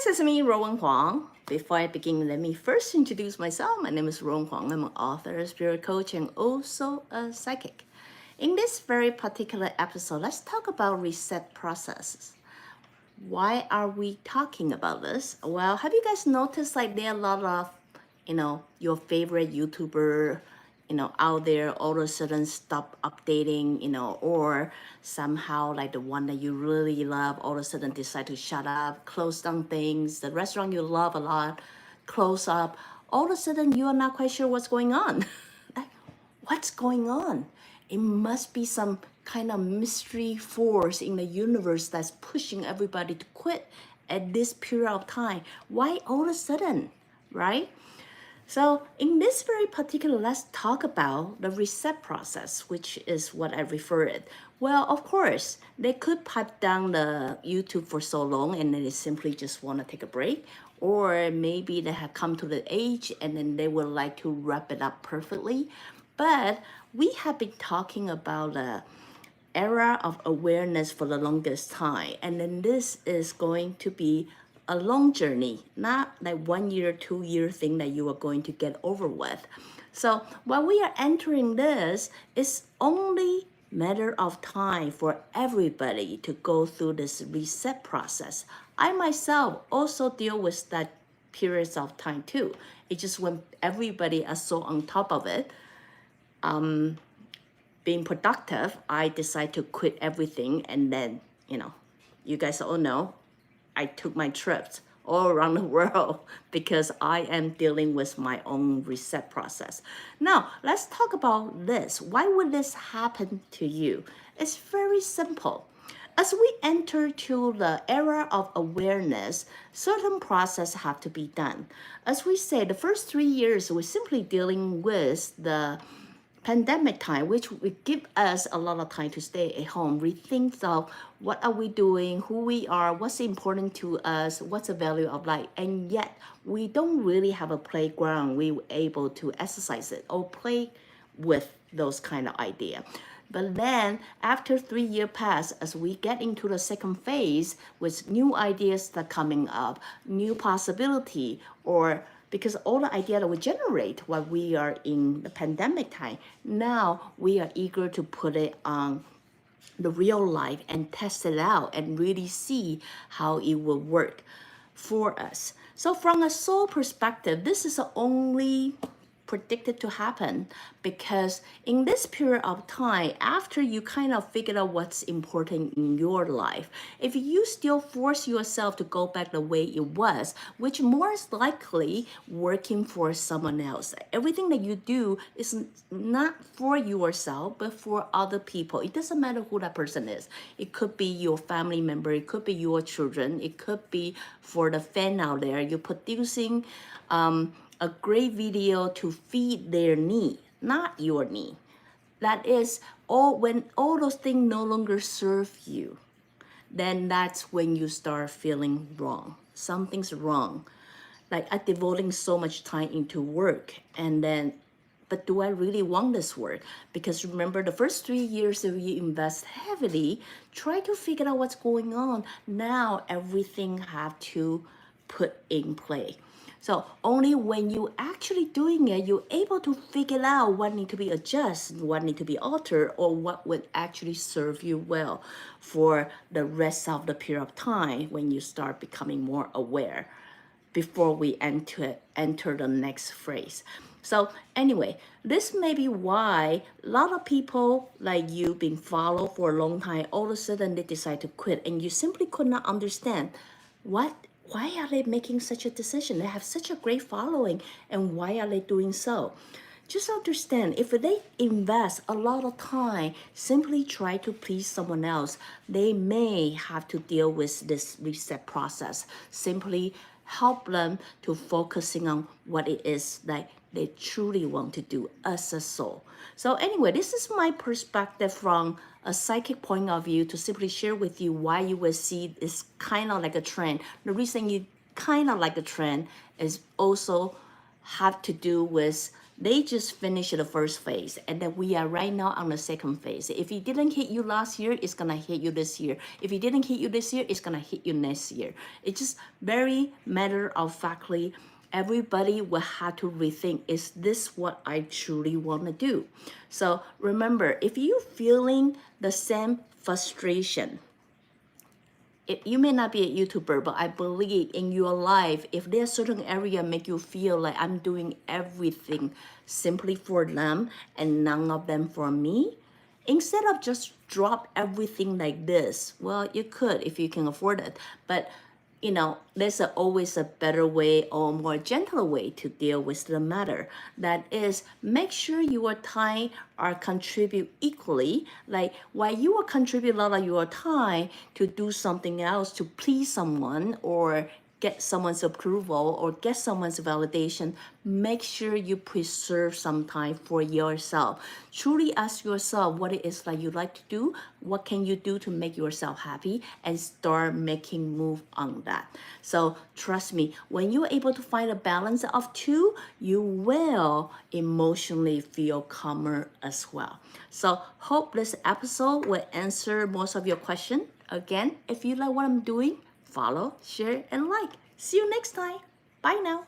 this is me, Ruowen Huang. Before I begin, let me first introduce myself. My name is Ruowen Huang. I'm an author, a spirit coach, and also a psychic. In this very particular episode, let's talk about reset processes. Why are we talking about this? Well, have you guys noticed like there are a lot of, your favorite YouTuber, out there all of a sudden stop updating, or somehow like the one that you really love all of a sudden decide to shut up, close down things, the restaurant you love a lot, close up, all of a sudden you are not quite sure what's going on. Like, what's going on? It must be some kind of mystery force in the universe that's pushing everybody to quit at this period of time. Why all of a sudden, right? So in this very particular, let's talk about the reset process, which is what I referred. Well, of course, they could pipe down the YouTube for so long and then they simply just want to take a break. Or maybe they have come to the age and then they would like to wrap it up perfectly. But we have been talking about the era of awareness for the longest time. And then this is going to be a long journey, not like 1 year, 2 year thing that you are going to get over with. So while we are entering this, it's only matter of time for everybody to go through this reset process. I myself also deal with that periods of time too. It's just when everybody is so on top of it, being productive, I decide to quit everything. And then, you guys all know, I took my trips all around the world because I am dealing with my own reset process. Now, let's talk about this. Why would this happen to you? It's very simple. As we enter to the era of awareness, certain processes have to be done. As we say, the first 3 years, we're simply dealing with the pandemic time, which will give us a lot of time to stay at home, rethink of what are we doing, who we are, what's important to us, what's the value of life. And yet we don't really have a playground we were able to exercise it or play with those kind of idea. But then after 3 years pass, as we get into the second phase with new ideas that are coming up, new possibility, or because all the idea that we generate while we are in the pandemic time, now we are eager to put it on the real life and test it out and really see how it will work for us. So from a soul perspective, this is only predicted to happen because in this period of time, after you kind of figure out what's important in your life, if you still force yourself to go back the way it was, which more is likely working for someone else. Everything that you do is not for yourself, but for other people. It doesn't matter who that person is. It could be your family member, it could be your children, it could be for the fan out there. You're producing a great video to feed their need, not your need. That is when all those things no longer serve you, then that's when you start feeling wrong. Something's wrong. Like I'm devoting so much time into work but do I really want this work? Because remember the first 3 years if you invest heavily, try to figure out what's going on. Now everything have to put in play. So only when you actually doing it, you're able to figure out what need to be adjusted, what need to be altered, or what would actually serve you well for the rest of the period of time when you start becoming more aware before we enter the next phase. So anyway, this may be why a lot of people like you being followed for a long time, all of a sudden they decide to quit and you simply could not understand why are they making such a decision? They have such a great following, and why are they doing so? Just understand, if they invest a lot of time simply try to please someone else, they may have to deal with this reset process. Simply help them to focusing on what it is that they truly want to do as a soul. So anyway, this is my perspective from a psychic point of view to simply share with you why you will see this kind of like a trend. The reason you kind of like a trend is also have to do with They just finished the first phase, and then we are right now on the second phase. If it didn't hit you last year, it's gonna hit you this year. If it didn't hit you this year, it's gonna hit you next year. It's just very matter of factly, everybody will have to rethink, is this what I truly want to do? So remember, if you're feeling the same frustration, you may not be a YouTuber, but I believe in your life, if there's certain area make you feel like I'm doing everything simply for them and none of them for me, instead of just drop everything like this, well, you could if you can afford it, but there's always a better way or more gentler way to deal with the matter. That is, make sure your time are contribute equally. Like while you will contribute a lot of your time to do something else to please someone or get someone's approval or get someone's validation, make sure you preserve some time for yourself. Truly ask yourself what it is that you like to do, what can you do to make yourself happy, and start making move on that. So trust me, when you're able to find a balance of two, you will emotionally feel calmer as well. So hope this episode will answer most of your questions. Again, if you like what I'm doing, follow, share, and like. See you next time. Bye now.